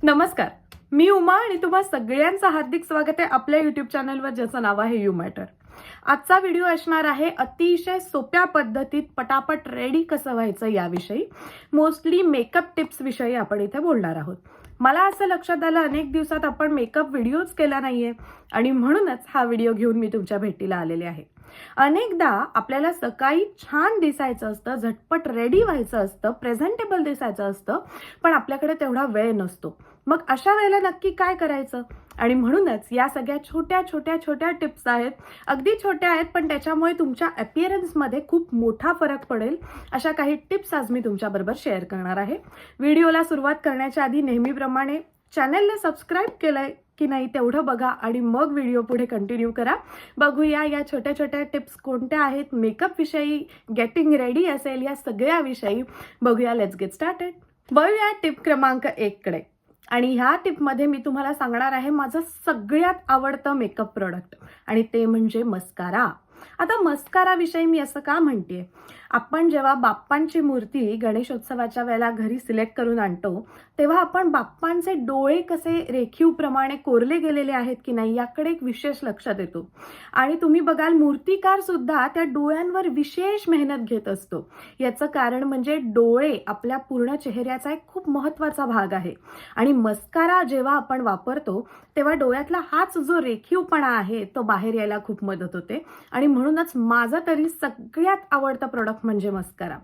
नमस्कार, मी उमा आणि तुम्हा सगळ्यांचं हार्दिक स्वागत आहे आपल्या युट्यूब चॅनलवर, ज्याचं नाव आहे यू मॅटर. आजचा व्हिडिओ असणार आहे अतिशय सोप्या पद्धतीत पटापट रेडी कसं व्हायचं याविषयी. मोस्टली मेकअप टिप्स विषयी आपण इथे बोलणार आहोत. मला असं लक्षात आलं अनेक दिवसात आपण मेकअप व्हिडिओज केला नाहीये आणि म्हणूनच हा व्हिडिओ घेऊन मी तुमच्या भेटीला आलेले आहे. अनेकदा आपल्याला सकाळी छान दिसायचं असतं, झटपट रेडी व्हायचं असतं, प्रेझेंटेबल दिसायचं असतं, पण आपल्याकडे तेवढा वेळ नसतो. मग अशा वेळेला नक्की काय करायचं? आणि म्हणूनच या सगळ्या छोट्या छोट्या छोट्या टिप्स आहेत. अगदी छोट्या आहेत, पण त्याच्यामुळे तुमच्या अपीअरन्समध्ये खूप मोठा फरक पडेल. अशा काही टिप्स आज मी तुमच्याबरोबर शेअर करणार आहे. व्हिडिओला सुरुवात करण्याच्या आधी नेहमीप्रमाणे चॅनलला सबस्क्राईब केलंय की नाही तेवढं बघा आणि मग व्हिडिओ पुढे कंटिन्यू करा. बघूया या छोट्या छोट्या टिप्स कोणत्या आहेत. मेकअप विषयी, गेटिंग रेडी असेल, या सगळ्या विषयी बघूया. Let's get started. बघूया टिप क्रमांक 1 कडे. आणि ह्या टिपमध्ये मी तुम्हाला सांगणार आहे माझं सगळ्यात आवडतं मेकअप प्रोडक्ट, आणि ते म्हणजे मस्कारा. आता मस्कारा विषयी मी असं का म्हणतेय? आपण जेव्हा बाप्पांची मूर्ती गणेशोत्सवाच्या वेळेला घरी सिलेक्ट करून आणतो, तेव्हा आपण बाप्पांचे डोळे कसे रेखीवप्रमाणे कोरले गेलेले आहेत की नाही याकडे एक विशेष लक्ष देतो. आणि तुम्ही बघाल मूर्तिकार सुद्धा त्या डोळ्यांवर विशेष मेहनत घेत असतो. याचं कारण म्हणजे डोळे आपल्या पूर्ण चेहऱ्याचा एक खूप महत्त्वाचा भाग आहे. आणि मस्कारा जेव्हा आपण वापरतो तेव्हा डोळ्यातला हाच जो रेखीवपणा आहे तो बाहेर यायला खूप मदत होते. आणि म्हणूनच माझं तरी सगळ्यात आवडतं प्रोडक्ट म्हणजे मस्कारा.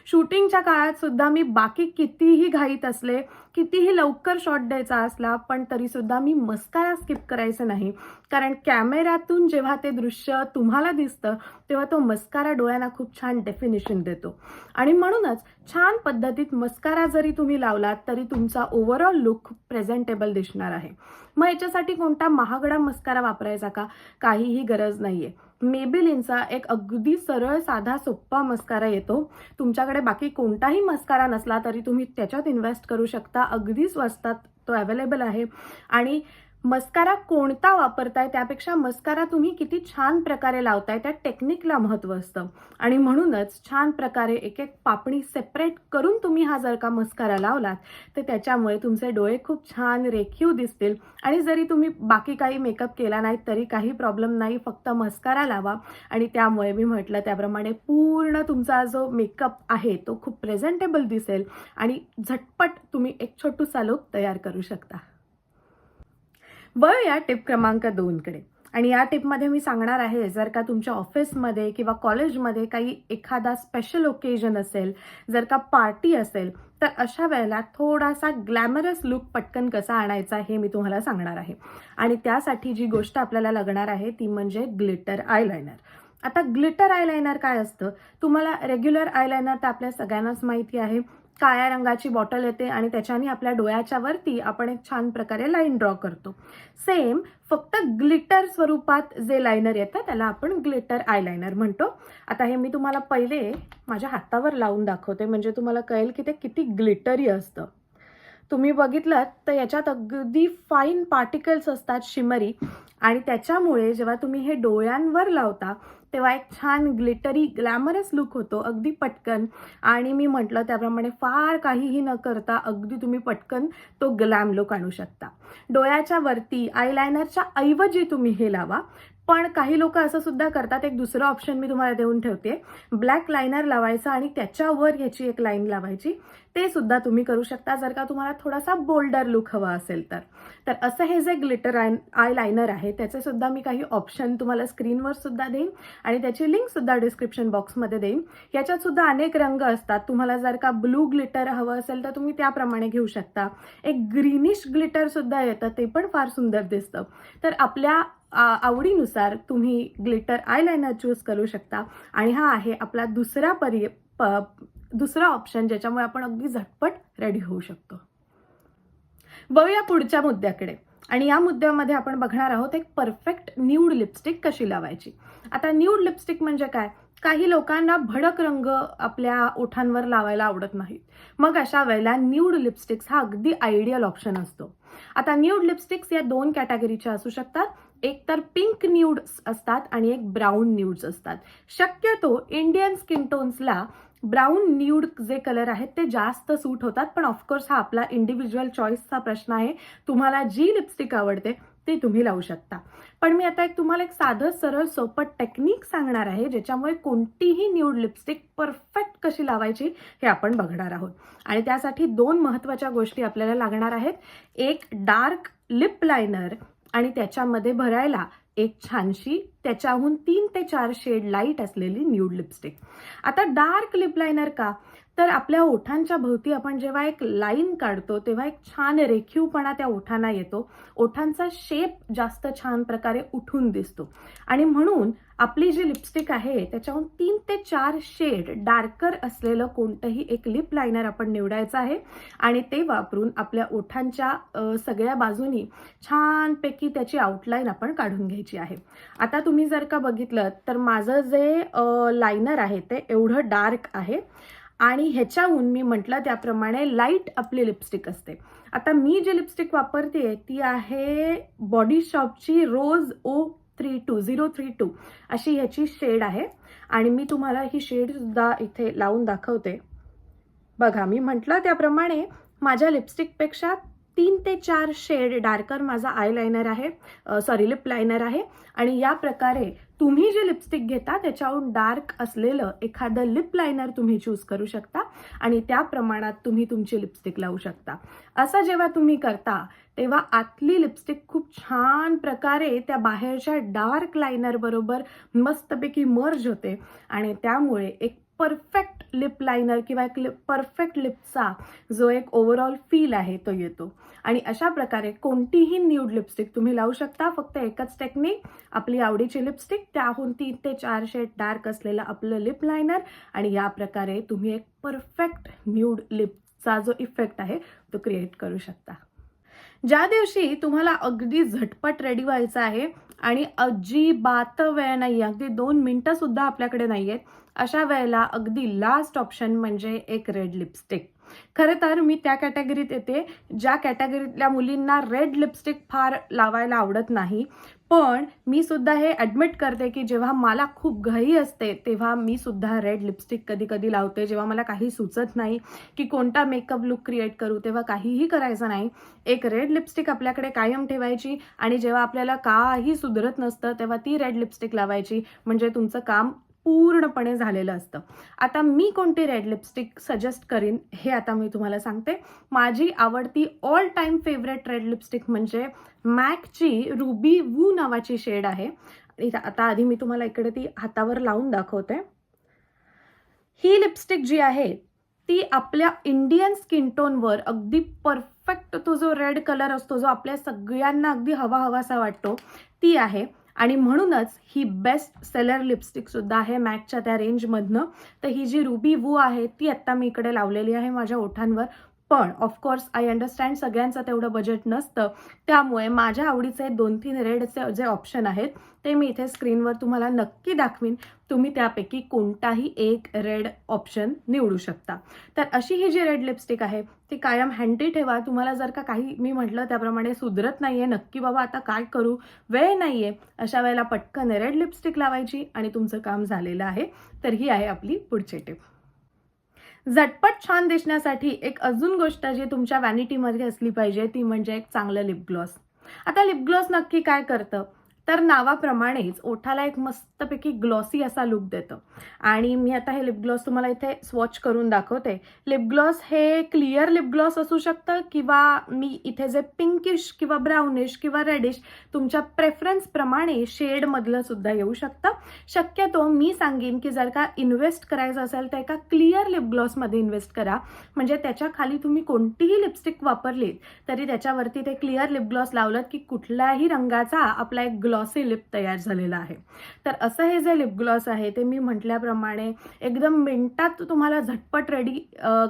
शूटिंगच्या काळात सुद्धा मी बाकी कितीही घाईत असले, कितीही लवकर शॉट द्यायचा असला, पण तरी सुद्धा मी मस्कारा स्किप करायचं नाही. कारण कॅमेऱ्यातून जेव्हा ते दृश्य तुम्हाला दिसतं तेव्हा तो मस्कारा डोळ्यांना खूप छान डेफिनेशन देतो. आणि म्हणूनच छान पद्धतीत मस्कारा जरी तुम्ही लावलात तरी तुमचा ओव्हरऑल लुक खूप प्रेझेंटेबल दिसणार आहे. मग याच्यासाठी कोणता महागडा मस्कारा वापरायचा का? काहीही गरज नाहीये. मेबेलिनचा एक अगदी सरळ साधा सोप्पा मस्कारा येतो. तुमच्याकडे बाकी कोणताही मस्कारा नसला तरी तुम्ही त्याच्यात इन्व्हेस्ट करू शकता. अगदी स्वस्तात तो अवेलेबल आहे. आणि मस्कारा कोणता वापरताय त्यापेक्षा मस्कारा तुम्ही किती छान प्रकारे लावताय त्या टेक्निकला महत्त्व असतं. आणि म्हणूनच छान प्रकारे एक एक पापणी सेपरेट करून तुम्ही हा जर का मस्कारा लावलात तर त्याच्यामुळे तुमचे डोळे खूप छान रेखीव दिसतील. आणि जरी तुम्ही बाकी काही मेकअप केला नाही तरी काही प्रॉब्लेम नाही, फक्त मस्कारा लावा. आणि त्यामुळे मी म्हटलं त्याप्रमाणे पूर्ण तुमचा जो मेकअप आहे तो खूप प्रेझेंटेबल दिसेल आणि झटपट तुम्ही एक छोटूसा लुक तयार करू शकता. वळूया टिप क्रमांक 2 कडे. आणि या टिपमध्ये मी सांगणार आहे, जर का तुमच्या ऑफिसमध्ये किंवा कॉलेजमध्ये काही एखादा स्पेशल ओकेजन असेल, जर का पार्टी असेल, तर अशा वेळेला थोडासा ग्लॅमरस लुक पटकन कसा आणायचा हे मी तुम्हाला सांगणार आहे. आणि त्यासाठी जी गोष्ट आपल्याला लागणार आहे ती म्हणजे ग्लिटर आयलायनर. आता ग्लिटर आयलायनर काय असतं? तुम्हाला रेग्युलर आयलायनर तर आपल्या सगळ्यांनाच माहिती आहे. काळ्या रंगाची बॉटल येते आणि त्याच्याने आपल्या डोळ्याच्या वरती आपण एक छान प्रकारे लाईन ड्रॉ करतो. सेम, फक्त ग्लिटर स्वरूपात जे लायनर येतं त्याला आपण ग्लिटर आयलायनर म्हणतो. आता हे मी तुम्हाला पहिले माझ्या हातावर लावून दाखवते म्हणजे तुम्हाला कळेल की ते किती ग्लिटरी असतं. तुम्ही बघितलं तर याच्यात अगदी फाईन पार्टिकल्स असतात, शिमरी. आणि त्याच्यामुळे जेव्हा तुम्ही हे डोळ्यांवर लावता तेव्हा एक छान ग्लिटरी ग्लॅमरस लुक होतो अगदी पटकन. आणि मी म्हटलं त्याप्रमाणे फार काहीही न करता अगदी तुम्ही पटकन तो ग्लॅम लुक आणू शकता. डोळ्याच्या वरती आयलायनरच्या ऐवजी तुम्ही हे लावा. पण काही लोक असं सुद्धा करतात, एक दुसरं ऑप्शन मी तुम्हाला देऊन ठेवते. ब्लॅक लायनर लावायचा आणि त्याच्यावर ह्याची एक लाईन लावायची. ते सुद्धा तुम्ही करू शकता जर का तुम्हाला थोडासा बोल्डर लुक हवा असेल तर. तर असं हे जे ग्लिटर आयलायनर आहे त्याचे सुद्धा मी काही ऑप्शन तुम्हाला स्क्रीनवर सुद्धा देईन आणि त्याची लिंक सुद्धा डिस्क्रिप्शन बॉक्समध्ये देईन. याच्यात सुद्धा अनेक रंग असतात. तुम्हाला जर का ब्लू ग्लिटर हवं असेल तर तुम्ही त्याप्रमाणे घेऊ शकता. एक ग्रीनिश ग्लिटर सुद्धा येतं, ते पण फार सुंदर दिसतं. तर आपल्या आवडीनुसार तुम्ही ग्लिटर आयलायनर चूज करू शकता. आणि हा आहे आपला दुसरा ऑप्शन ज्याच्यामुळे आपण अगदी झटपट रेडी होऊ शकतो. बघूया पुढच्या मुद्द्याकडे. आणि या मुद्द्यामध्ये आपण बघणार आहोत एक परफेक्ट न्यूड लिपस्टिक कशी लावायची. आता न्यूड लिपस्टिक म्हणजे काय? काही लोकांना भडक रंग आपल्या ओठांवर लावायला आवडत नाहीत. मग अशा वेळेला न्यूड लिपस्टिक्स हा अगदी आयडियल ऑप्शन असतो. आता न्यूड लिपस्टिक्स या 2 कॅटेगरीच्या असू शकतात. एक तर पिंक न्यूड्स असतात आणि एक ब्राऊन न्यूड्स असतात. शक्यतो इंडियन स्किन टोन्सला ब्राऊन न्यूड जे कलर आहेत ते जास्त सूट होतात, पण ऑफकोर्स हा आपला इंडिव्हिज्युअल चॉईसचा प्रश्न आहे. तुम्हाला जी लिपस्टिक आवडते ती तुम्ही लावू शकता. पण मी आता तुम्हाला एक साधं सरळ सोपं टेक्निक सांगणार आहे, ज्याच्यामुळे कोणतीही न्यूड लिपस्टिक परफेक्ट कशी लावायची हे आपण बघणार आहोत. आणि त्यासाठी 2 महत्त्वाच्या गोष्टी आपल्याला लागणार आहेत. एक डार्क लिप लायनर आणि त्याच्यामध्ये भरायला एक छानशी त्याच्याहून 3 ते 4 शेड लाईट असलेली न्यूड लिपस्टिक. आता डार्क लिप लायनर का? तर आपल्या ओठांच्या भोवती आपण जेव्हा एक लाईन काढतो तेव्हा एक छान रेखीवपणा त्या ओठांना येतो. ओठांचा शेप जास्त छान प्रकारे उठून दिसतो आणि म्हणून आपली जी लिपस्टिक आहे त्याच्याहून 3 ते 4 शेड डार्कर असलेलं कोणतंही एक लिप लायनर आपण निवडायचं आहे आणि ते वापरून आपल्या ओठांच्या सगळ्या बाजूनी छानपैकी त्याची आउटलाईन आपण काढून घ्यायची आहे. आता तुम्ही जर का बघितलं तर माझं जे लायनर आहे ते एवढं डार्क आहे आणि ह्याच्याहून मी म्हटलं त्याप्रमाणे लाईट आपली लिपस्टिक असते. आता मी जी लिपस्टिक वापरते ती आहे बॉडी शॉपची रोज O32 अशी ह्याची शेड आहे आणि मी तुम्हाला ही शेड सुद्धा इथे लावून दाखवते. बघा, मी म्हटलं त्याप्रमाणे माझ्या लिपस्टिकपेक्षा 3 ते 4 शेड डार्कर माझा आयलाइनर आहे, लिप लायनर आहे आणि या प्रकारे तुम्ही जे लिपस्टिक घेता त्याच्याहून डार्क असलेलं एखादं लिप लायनर तुम्ही चूज करू शकता आणि त्या प्रमाणात तुम्ही तुमची लिपस्टिक लावू शकता. असं जेव्हा तुम्ही करता तेव्हा आतली लिपस्टिक खूप छान प्रकारे त्या बाहेरच्या डार्क लायनर बरोबर मस्तपैकी मर्ज होते आणि त्यामुळे एक परफेक्ट लिप लायनर किंवा एक परफेक्ट लिपचा जो एक ओव्हरऑल फील आहे तो येतो. आणि अशा प्रकारे कोणतीही न्यूड लिपस्टिक तुम्ही लावू शकता. फक्त एकच टेक्निक, आपली आवडीची लिपस्टिक, त्याहून 3 ते 4 शेड डार्क असलेलं आपलं लिप लायनर आणि या प्रकारे तुम्ही एक परफेक्ट न्यूड लिपचा जो इफेक्ट आहे तो क्रिएट करू शकता. ज्या दिवशी तुम्हाला अगदी झटपट रेडी व्हायचं आहे आणि अजिबात वेळ नाही, अगदी 2 मिनिटं सुद्धा आपल्याकडे नाही आहेत, अशा वेळेला अगदी लास्ट ऑप्शन म्हणजे एक रेड लिपस्टिक. खरं तर मी त्या कॅटेगरीत येते ज्या कॅटेगरीतल्या मुलींना रेड लिपस्टिक फार लावायला आवडत नाही. पण मी सुद्धा हे ॲडमिट करते की जेव्हा मला खूप घाई असते तेव्हा मी सुद्धा रेड लिपस्टिक कधी कधी लावते. जेव्हा मला काही सुचत नाही की कोणता मेकअप लुक क्रिएट करू तेव्हा काहीही करायचं नाही, एक रेड लिपस्टिक आपल्याकडे कायम ठेवायची आणि जेव्हा आपल्याला काही सुधरत नसतं तेव्हा ती रेड लिपस्टिक लावायची, म्हणजे तुमचं काम पूर्णपणे झालेलं असतं. आता मी कोणती रेड लिपस्टिक सजेस्ट करीन हे आता मी तुम्हाला सांगते. माझी आवडती all time favourite red lipstick म्हणजे मॅकची रुबी वू नावाची शेड आहे. आता आधी मी तुम्हाला इकडे ती हातावर लावून दाखवते. ही लिपस्टिक जी आहे ती आपल्या इंडियन स्किन टोनवर अगदी परफेक्ट तो जो रेड कलर असतो जो आपल्या सगळ्यांना अगदी हवाहवासा वाटतो ती आहे आणि म्हणूनच ही बेस्ट सेलर लिपस्टिक सुद्धा आहे मॅकच्या त्या रेंजमधनं. तर ही जी रुबी वू आहे ती आत्ता मी इकडे लावलेली आहे माझ्या ओठांवर. पण ऑफकोर्स आय अंडरस्टँड सगळ्यांचं तेवढं बजेट नसतं, त्यामुळे माझ्या आवडीचे 2-3 रेडचे जे ऑप्शन आहेत ते मी इथे स्क्रीनवर तुम्हाला नक्की दाखवीन. तुम्ही त्यापैकी कोणताही एक रेड ऑप्शन निवडू शकता. तर अशी ही जी रेड लिपस्टिक आहे ती कायम हँडी ठेवा. तुम्हाला जर का काही मी म्हटलं त्याप्रमाणे सुधरत नाहीये, नक्की बाबा आता काय करू, वेळ नाहीये, अशा वेळेला पटकन रेड लिपस्टिक लावायची आणि तुमचं काम झालेलं आहे. तर ही आहे आपली पुढची टिप. झटपट छान दिसण्यासाठी एक अजून गोष्ट जी तुमच्या व्हॅनिटीमध्ये असली पाहिजे ती म्हणजे एक चांगलं लिप ग्लॉस. आता लिप ग्लॉस नक्की काय करतं तर नावाप्रमाणेच ओठाला एक मस्तपैकी ग्लॉसी असा लुक देतं. आणि मी आता हे लिप ग्लॉस तुम्हाला इथे स्वॉच करून दाखवते. लिप ग्लॉस हे क्लिअर लिप ग्लॉस असू शकतं किंवा मी इथे जे पिंकिश किंवा ब्राउनिश किंवा रेडिश तुमच्या प्रेफरन्सप्रमाणे शेडमधलं सुद्धा येऊ शकतं. शक्यतो मी सांगेन की जर का इन्व्हेस्ट करायचं असेल तर एका क्लिअर लिप ग्लॉसमध्ये इन्व्हेस्ट करा, म्हणजे त्याच्या खाली तुम्ही कोणतीही लिपस्टिक वापरलीत तरी त्याच्यावरती ते क्लिअर लिप ग्लॉस लावलं की कुठल्याही रंगाचा आपला एक ग्लॉसी लिप तयार झालेला आहे. तर असं हे जे लिप ग्लॉस आहे ते मी म्हटल्याप्रमाणे एकदम मिनिटात तुम्हाला झटपट रेडी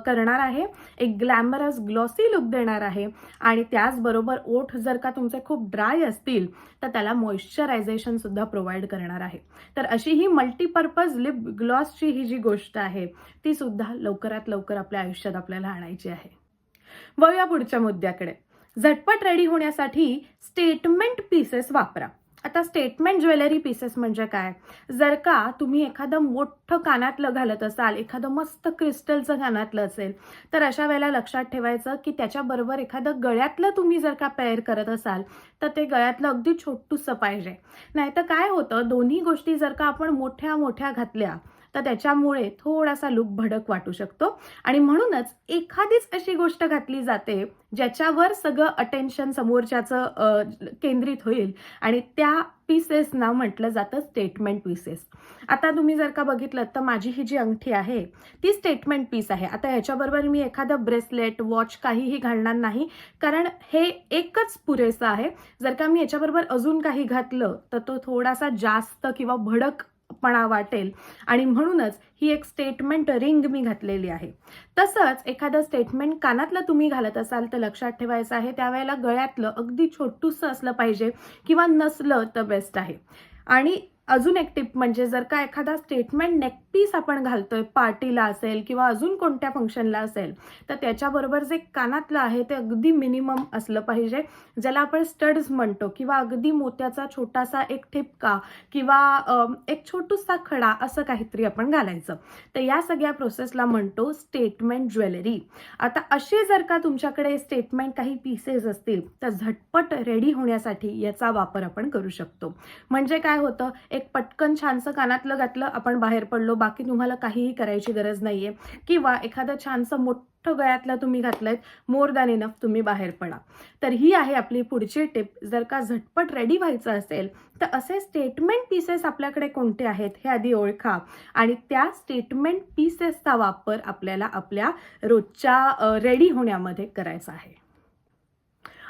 करणार आहे, एक ग्लॅमरस ग्लॉसी लुक देणार आहे आणि त्याचबरोबर ओठ जर का तुमचे खूप ड्राय असतील तर त्याला मॉइश्चरायझेशन सुद्धा प्रोव्हाइड करणार आहे. तर अशी ही मल्टीपर्पज लिप ग्लॉसची ही जी गोष्ट आहे ती सुद्धा लवकरात लवकर आपल्या आयुष्यात आपल्याला आणायची आहे. वळूया पुढच्या मुद्द्याकडे. झटपट रेडी होण्यासाठी स्टेटमेंट पीसेस वापरा. आता स्टेटमेंट ज्वेलरी पीसेस म्हणजे काय? जर का तुम्ही एखादं मोठं कानातलं घालत असाल, एखादं मस्त क्रिस्टलचं कानातलं असेल, तर अशा वेळेला लक्षात ठेवायचं की त्याच्याबरोबर एखादं गळ्यातलं तुम्ही जर का पेअर करत असाल, तर ते गळ्यातलं अगदी छोटूसं पाहिजे. नाहीतर काय होतं, दोन्ही गोष्टी जर का आपण मोठ्या मोठ्या घातल्या, तर त्याच्यामुळे थोडासा लुक भडक वाटू शकतो आणि म्हणूनच एखादीच अशी गोष्ट घातली जाते, ज्याच्यावर सगळं अटेन्शन समोरच्याचं केंद्रित होईल आणि त्या पीसेसना म्हटलं जातं स्टेटमेंट पीसेस. आता तुम्ही जर का बघितलं तर माझी ही जी अंगठी आहे ती स्टेटमेंट पीस आहे. आता ह्याच्याबरोबर मी एखादं ब्रेसलेट, वॉच काहीही घालणार नाही, कारण हे एकच पुरेसं आहे. जर का मी याच्याबरोबर अजून काही घातलं तर तो थोडासा जास्त किंवा भडकपणा वाटेल आणि म्हणूनच ही एक स्टेटमेंट रिंग मी घातलेली आहे. तसंच एखादं स्टेटमेंट कानातलं तुम्ही घालत असाल तर लक्षात ठेवायचं आहे, त्यावेळेला गळ्यातलं अगदी छोटूसं असलं पाहिजे किंवा नसलं तर बेस्ट आहे. आणि अजून एक टिप म्हणजे जर का एखादा स्टेटमेंट नेकपीस आपण घालतोय, पार्टीला असेल किंवा अजून कोणत्या फंक्शनला असेल, तर त्याच्याबरोबर जे कानातलं आहे ते अगदी मिनिमम असलं पाहिजे, ज्याला आपण स्टड्स म्हणतो, किंवा अगदी मोत्याचा छोटासा एक ठिपका किंवा एक छोटूसा खडा असं काहीतरी आपण घालायचं. तर या सगळ्या प्रोसेसला म्हणतो स्टेटमेंट ज्वेलरी. आता असे जर का तुमच्याकडे स्टेटमेंट काही पीसेस असतील तर झटपट रेडी होण्यासाठी याचा वापर आपण करू शकतो. म्हणजे काय होतं, एक पटकन छानसं कानातलं घातलं, आपण बाहेर पडलो, बाकी तुम्हाला काहीही करायची गरज नाहीये. किंवा एखादं छानसं मोठं गळ्यातलं तुम्ही घातलंय, मोर दॅन इनफ, तुम्ही बाहेर पडा. तर ही आहे आपली पुढची टिप. जर का झटपट रेडी व्हायचं असेल तर असे स्टेटमेंट पीसेस आपल्याकडे कोणते आहेत हे आधी ओळखा आणि त्या स्टेटमेंट पीसेसचा वापर आपल्याला आपल्या रोजच्या रेडी होण्यामध्ये करायचा आहे.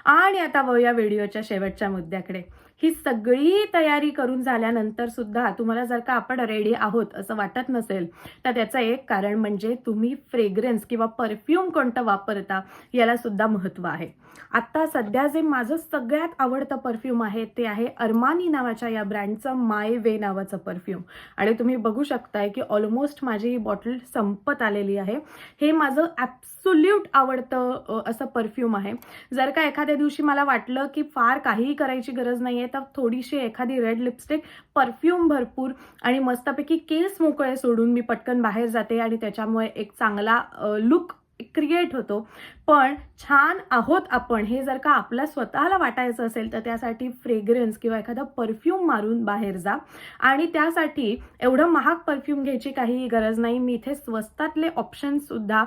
आणि आता वळूया व्हिडिओच्या शेवटच्या मुद्द्याकडे. ही सगळी तयारी करून झाल्यानंतर सुद्धा तुम्हाला जर का आपण रेडी आहोत असं वाटत नसेल, तर त्याचं एक कारण म्हणजे तुम्ही फ्रेग्रन्स किंवा परफ्यूम कोणतं वापरता याला सुद्धा महत्त्व आहे. आता सध्या जे माझं सगळ्यात आवडतं परफ्यूम आहे ते आहे अरमानी नावाच्या या ब्रँडचं माय वे नावाचं परफ्यूम. आणि तुम्ही बघू शकताय की ऑलमोस्ट माझी ही बॉटल संपत आलेली आहे. हे माझं ॲब्सोल्यूट आवडतं असं परफ्यूम आहे. जर का एखाद्या दिवशी मला वाटलं की फार काहीही करायची गरज नाहीये, तर थोडीशी एखादी रेड लिपस्टिक, परफ्यूम भरपूर आणि मस्तपैकी केस मोकळे सोडून मी पटकन बाहेर जाते आणि त्याच्यामुळे एक चांगला लुक क्रिएट होतो. पण छान आहोत आपण हे जर का आपल्या स्वतःला वाटायचं असेल तर त्यासाठी फ्रेग्रन्स किंवा एखादा परफ्यूम मारून बाहेर जा. आणि त्यासाठी एवढं महाग परफ्यूम घ्यायची काहीही गरज नाही. मी इथे स्वस्तातले ऑप्शन्स सुद्धा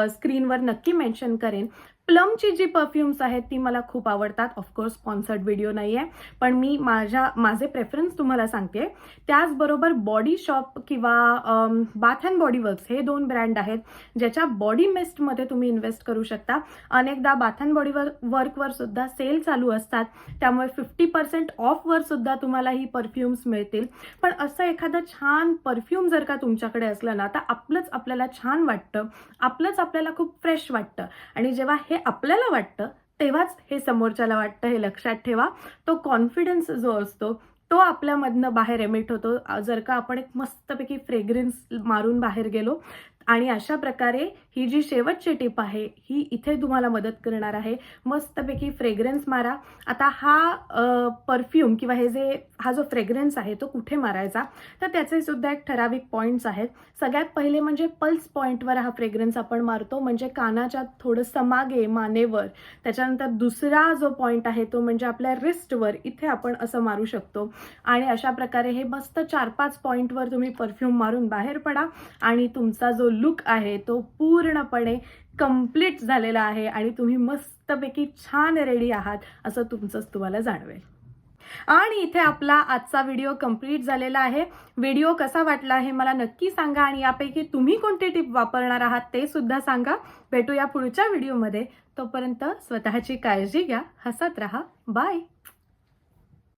स्क्रीनवर नक्की मेन्शन करेन. प्लमची जी परफ्यूम्स आहेत ती मला खूप आवडतात. ऑफकोर्स स्पॉन्सर्ड व्हिडिओ नाही आहे, पण मी माझे प्रेफरन्स तुम्हाला सांगते. त्याचबरोबर बॉडी शॉप किंवा बाथ अँड बॉडी वर्क्स हे 2 ब्रँड आहेत ज्याच्या बॉडी मिस्टमध्ये तुम्ही इन्व्हेस्ट करू शकता. अनेकदा बाथ अँड बॉडी वर्कवर सुद्धा सेल चालू असतात, त्यामुळे 50% ऑफवर सुद्धा तुम्हाला ही परफ्यूम्स मिळतील. पण असं एखादं छान परफ्यूम जर का तुमच्याकडे असलं ना, तर आपलंच आपल्याला छान वाटतं, आपलंच आपल्याला खूप फ्रेश वाटतं. आणि जेव्हा हे आपल्याला वाटतं तेव्हाच हे समोरच्याला वाटतं, हे लक्षात ठेवा. तो कॉन्फिडन्स जो असतो तो आपल्यामधनं बाहेर एमिट होतो जर का आपण एक मस्तपैकी फ्रेग्रन्स मारून बाहेर गेलो. आणि अशा प्रकारे ही जी शेवटची टिप आहे ही इथे तुम्हाला मदत करणार आहे. मस्तपैकी फ्रेग्रन्स मारा. आता हा परफ्यूम किंवा हा जो फ्रेग्रन्स आहे तो कुठे मारायचा, तर त्याचे सुद्धा एक ठराविक पॉईंट्स आहेत. सगळ्यात पहिले म्हणजे पल्स पॉईंटवर हा फ्रेग्रन्स आपण मारतो, म्हणजे कानाच्या थोडंसं मागे, मानेवर. त्याच्यानंतर दुसरा जो पॉईंट आहे तो म्हणजे आपल्या रिस्टवर, इथे आपण असं मारू शकतो. आणि अशा प्रकारे हे मस्त 4-5 पॉईंटवर तुम्ही परफ्यूम मारून बाहेर पडा आणि तुमचा जो लुक आहे तो पूर्णपणे कंप्लीट झालेला आहे आणि तुम्ही मस्तपैकी छान रेडी आहात असं तुम्हाला जाणवेल. आणि इथे आपला आजचा व्हिडिओ कंप्लीट झालेला आहे. व्हिडिओ कसा वाटला हे मला नक्की सांगा आणि यापैकी तुम्ही कोणती टिप वापरणार आहात ते सुद्धा सांगा. भेटूया पुढच्या व्हिडिओमध्ये. तोपर्यंत स्वतःची काळजी घ्या, हसत राहा. बाय.